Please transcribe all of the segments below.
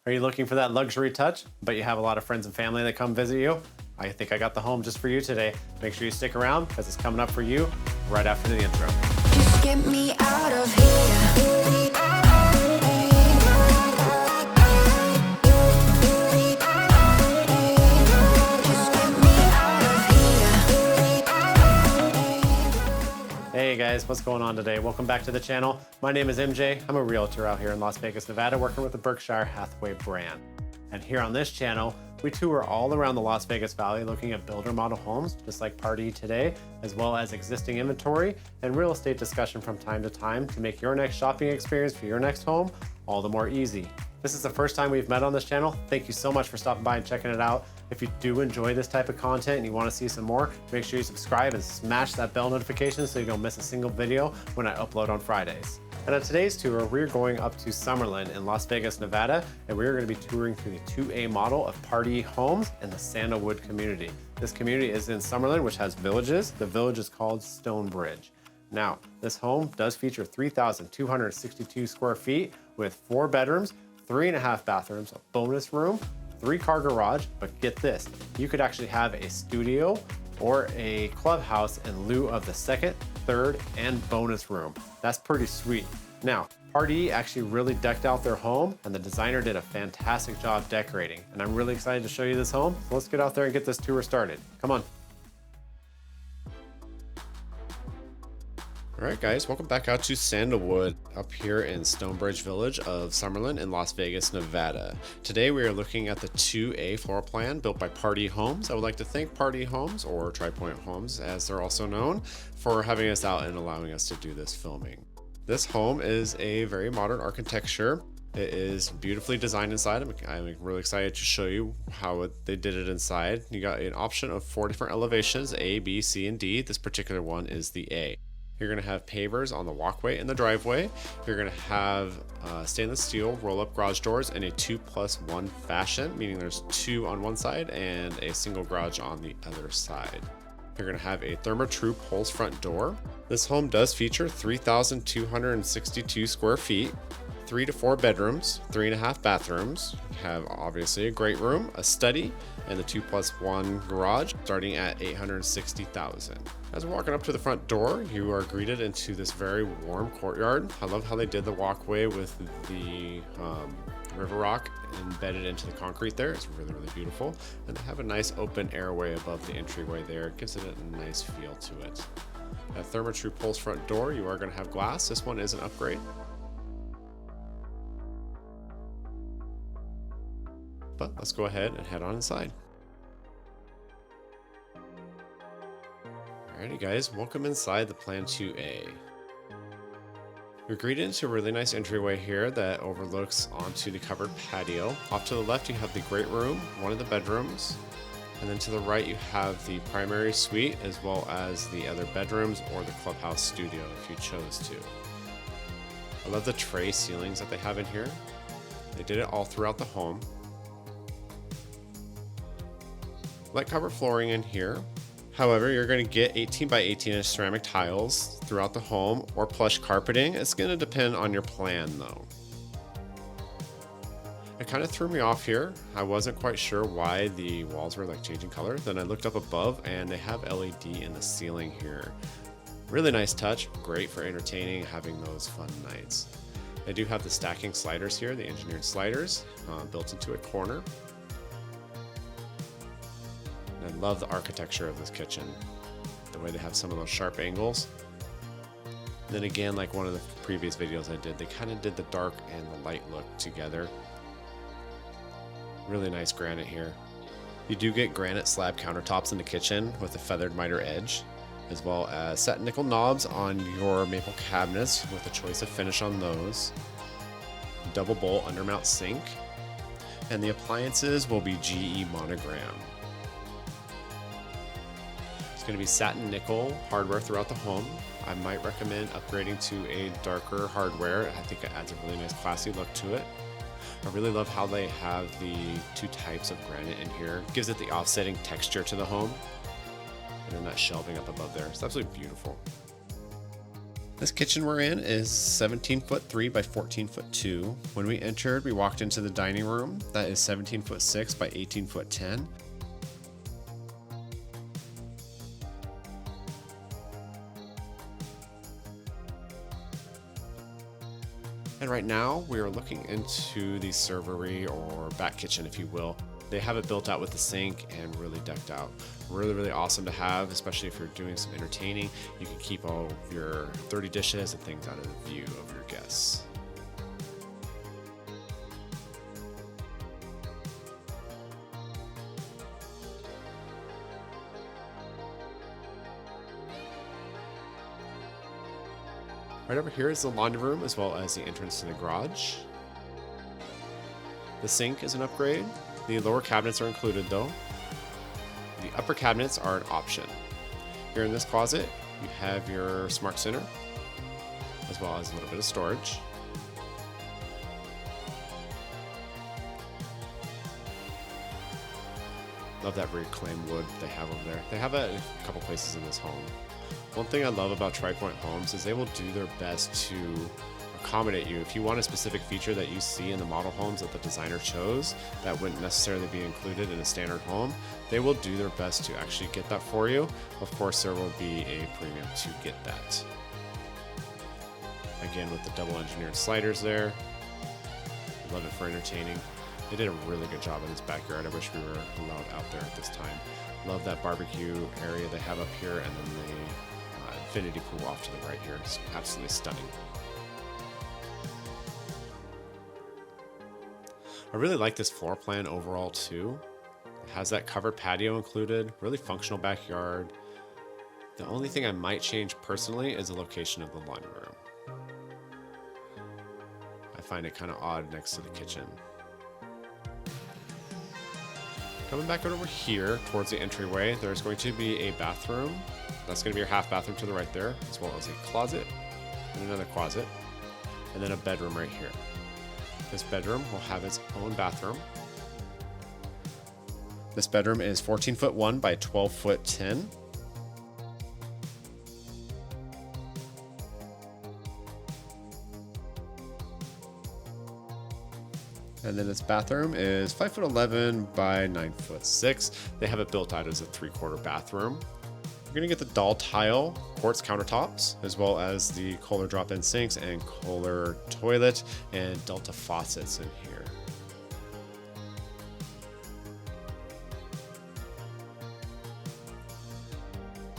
Are you looking for that luxury touch, but you have a lot of friends and family that come visit you? I think I got the home just for you today. Make sure you stick around because it's coming up for you right after the intro. Just get me out of here. Hey guys, what's going on today? Welcome back to the channel. My name is MJ. I'm a realtor out here in Las Vegas, Nevada, working with the Berkshire Hathaway brand. And here on this channel, we tour all around the Las Vegas Valley looking at builder model homes, just like Pardee today, as well as existing inventory and real estate discussion from time to time to make your next shopping experience for your next home all the more easy. If this is the first time we've met on this channel, thank you so much for stopping by and checking it out. If you do enjoy this type of content and you want to see some more, make sure you subscribe and smash that bell notification so you don't miss a single video when I upload on Fridays. And on today's tour, we're going up to Summerlin in Las Vegas, Nevada, and we're going to be touring through the 2A model of Pardee homes in the Sandalwood community. This community is in Summerlin, which has villages. The village is called Stonebridge. Now, this home does feature 3,262 square feet with 4 bedrooms, 3.5 bathrooms, a bonus room, 3-car garage, but get this, you could actually have a studio or a clubhouse in lieu of the 2nd, 3rd, and bonus room. That's pretty sweet. Now, Pardee actually really decked out their home and the designer did a fantastic job decorating. And I'm really excited to show you this home. So let's get out there and get this tour started. Come on. All right, guys, welcome back out to Sandalwood up here in Stonebridge Village of Summerlin in Las Vegas, Nevada. Today we are looking at the 2A floor plan built by Pardee Homes. I would like to thank Pardee Homes, or Tri Pointe Homes as they're also known, for having us out and allowing us to do this filming. This home is a very modern architecture. It is beautifully designed inside. I'm really excited to show you how they did it inside. You got an option of 4 different elevations, A, B, C, and D. This particular one is the A. You're going to have pavers on the walkway and the driveway. You're going to have stainless steel roll-up garage doors in a 2+1 fashion, meaning there's 2 on one side and a single garage on the other side. You're going to have a Therma-Tru Pulse front door. This home does feature 3,262 square feet, 3 to 4 bedrooms, 3.5 bathrooms. You have obviously a great room, a study, and the 2+1 garage starting at $860,000. As we're walking up to the front door, you are greeted into this very warm courtyard. I love how they did the walkway with the river rock embedded into the concrete there. It's really, really beautiful. And they have a nice open airway above the entryway there. It gives it a nice feel to it. That Therma-Tru Pulse front door, you are going to have glass. This one is an upgrade. But let's go ahead and head on inside. Alrighty guys, welcome inside the Plan 2A. You're greeted into a really nice entryway here that overlooks onto the covered patio. Off to the left you have the great room, one of the bedrooms, and then to the right you have the primary suite as well as the other bedrooms or the clubhouse studio if you chose to. I love the tray ceilings that they have in here. They did it all throughout the home. Light cover flooring in here. However, you're going to get 18 by 18 inch ceramic tiles throughout the home or plush carpeting. It's going to depend on your plan though. It kind of threw me off here. I wasn't quite sure why the walls were like changing color. Then I looked up above and they have LED in the ceiling here. Really nice touch, great for entertaining, having those fun nights. They do have the stacking sliders here, the engineered sliders built into a corner. I love the architecture of this kitchen, the way they have some of those sharp angles. And then again, like one of the previous videos I did, they kind of did the dark and the light look together. Really nice granite here. You do get granite slab countertops in the kitchen with a feathered miter edge, as well as satin nickel knobs on your maple cabinets with a choice of finish on those. Double bowl undermount sink, and the appliances will be GE monogram. Going to be satin nickel hardware throughout the home. I might recommend upgrading to a darker hardware. I think it adds a really nice classy look to it. I really love how they have the 2 types of granite in here. It gives it the offsetting texture to the home. And then that shelving up above there. It's absolutely beautiful. This kitchen we're in is 17 foot 3 by 14 foot 2. When we entered, we walked into the dining room that is 17 foot 6 by 18 foot 10. And right now we are looking into the servery or back kitchen, if you will. They have it built out with the sink and really decked out. Really awesome to have, especially if you're doing some entertaining. You can keep all of your 30 dishes and things out of the view of your guests. Right over here is the laundry room as well as the entrance to the garage. The sink is an upgrade. The lower cabinets are included though. The upper cabinets are an option. Here in this closet, you have your smart center, as well as a little bit of storage. Love that reclaimed wood they have over there. They have it in a couple places in this home. One thing I love about Tri Pointe Homes is they will do their best to accommodate you. If you want a specific feature that you see in the model homes that the designer chose that wouldn't necessarily be included in a standard home, they will do their best to actually get that for you. Of course, there will be a premium to get that. Again, with the double engineered sliders there. Love it for entertaining. They did a really good job in this backyard. I wish we were allowed out there at this time. Love that barbecue area they have up here, and then the infinity pool off to the right here. It's absolutely stunning. I really like this floor plan overall too. It has that covered patio included, really functional backyard. The only thing I might change personally is the location of the laundry room. I find it kind of odd next to the kitchen. Coming back over here towards the entryway, there's going to be a bathroom. That's going to be your half bathroom to the right there, as well as a closet and another closet, and then a bedroom right here. This bedroom will have its own bathroom. This bedroom is 14 foot 1 by 12 foot 10. And then this bathroom is 5 foot 11 by 9 foot 6. They have it built out as a 3/4 bathroom. You're gonna get the doll tile quartz countertops, as well as the Kohler drop-in sinks and Kohler toilet and Delta faucets in here.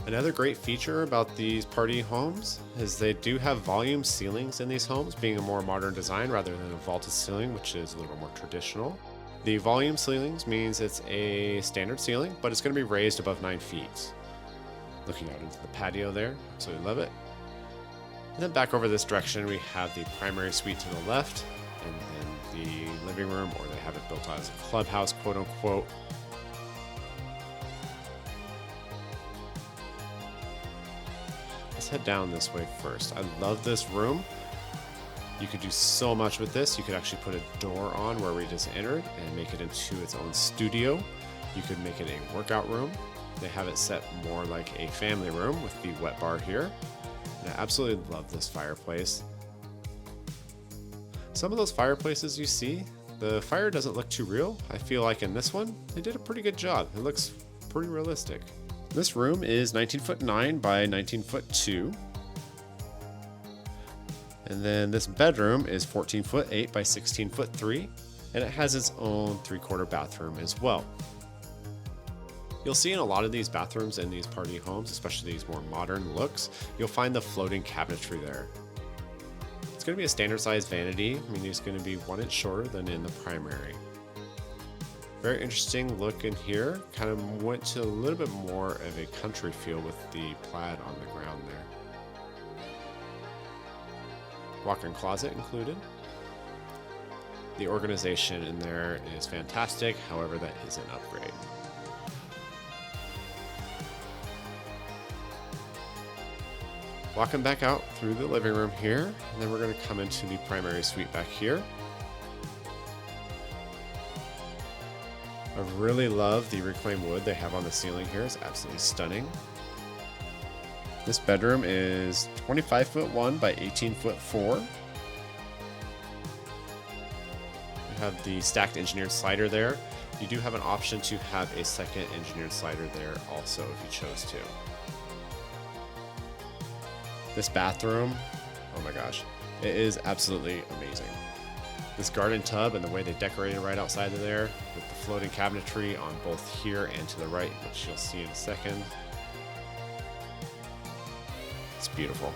Another great feature about these Pardee homes is they do have volume ceilings in these homes, being a more modern design rather than a vaulted ceiling, which is a little more traditional. The volume ceilings means it's a standard ceiling, but it's going to be raised above 9 feet. Looking out into the patio there, absolutely love it. And then back over this direction, we have the primary suite to the left, and then the living room, or they have it built out as a clubhouse, quote unquote. Let's head down this way first. I love this room. You could do so much with this. You could actually put a door on where we just entered and make it into its own studio. You could make it a workout room. They have it set more like a family room with the wet bar here. And I absolutely love this fireplace. Some of those fireplaces you see, the fire doesn't look too real. I feel like in this one, they did a pretty good job. It looks pretty realistic. This room is 19 foot 9 by 19 foot 2. And then this bedroom is 14 foot 8 by 16 foot 3. And it has its own 3/4 bathroom as well. You'll see in a lot of these bathrooms in these Pardee homes, especially these more modern looks, you'll find the floating cabinetry there. It's going to be a standard size vanity. I mean, it's going to be 1 inch shorter than in the primary. Very interesting look in here. Kind of went to a little bit more of a country feel with the plaid on the ground there. Walk-in closet included. The organization in there is fantastic. However, that is an upgrade. Walking back out through the living room here, and then we're going to come into the primary suite back here. I really love the reclaimed wood they have on the ceiling here. It's absolutely stunning. This bedroom is 25'1" by 18'4". You have the stacked engineered slider there. You do have an option to have a second engineered slider there also if you chose to. This bathroom, oh my gosh, it is absolutely amazing. This garden tub and the way they decorated right outside of there with the floating cabinetry on both here and to the right, which you'll see in a second. It's beautiful.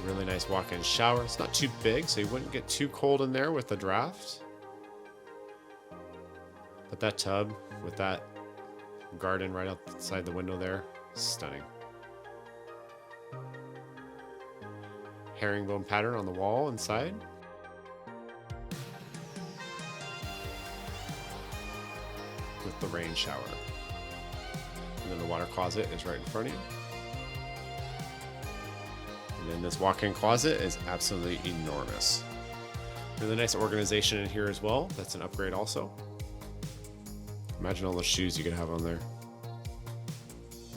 Really nice walk-in shower. It's not too big, so you wouldn't get too cold in there with the draft. But that tub with that garden right outside the window there, stunning. Herringbone pattern on the wall inside. With the rain shower. And then the water closet is right in front of you. And then this walk-in closet is absolutely enormous. Really nice organization in here as well. That's an upgrade also. Imagine all those shoes you could have on there.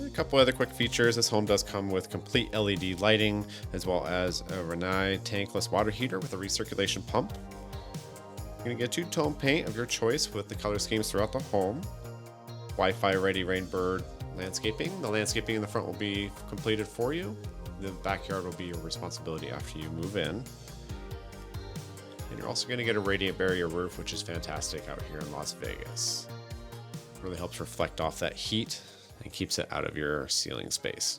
A couple other quick features. This home does come with complete LED lighting, as well as a Rinnai tankless water heater with a recirculation pump. You're going to get two-tone paint of your choice with the color schemes throughout the home. Wi-Fi ready Rainbird landscaping. The landscaping in the front will be completed for you. The backyard will be your responsibility after you move in. And you're also going to get a radiant barrier roof, which is fantastic out here in Las Vegas. Really helps reflect off that heat and keeps it out of your ceiling space.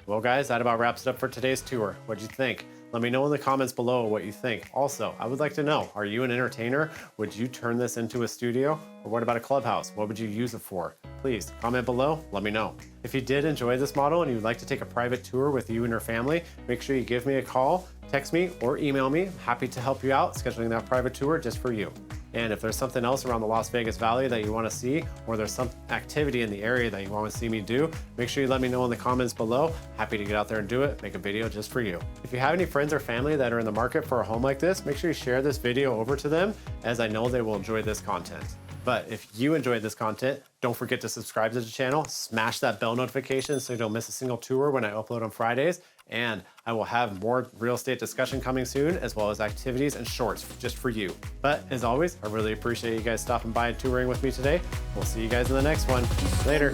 Well guys, that about wraps it up for today's tour. What'd you think? Let me know in the comments below what you think. Also, I would like to know, are you an entertainer? Would you turn this into a studio? Or what about a clubhouse? What would you use it for? Please comment below, let me know. If you did enjoy this model and you'd like to take a private tour with you and your family, make sure you give me a call, text me, or email me. I'm happy to help you out scheduling that private tour just for you. And if there's something else around the Las Vegas Valley that you want to see, or there's some activity in the area that you want to see me do, make sure you let me know in the comments below. Happy to get out there and do it, make a video just for you. If you have any friends or family that are in the market for a home like this, make sure you share this video over to them, as I know they will enjoy this content. But if you enjoyed this content, don't forget to subscribe to the channel, smash that bell notification so you don't miss a single tour when I upload on Fridays. And I will have more real estate discussion coming soon, as well as activities and shorts just for you. But as always, I really appreciate you guys stopping by and touring with me today. We'll see you guys in the next one. Later.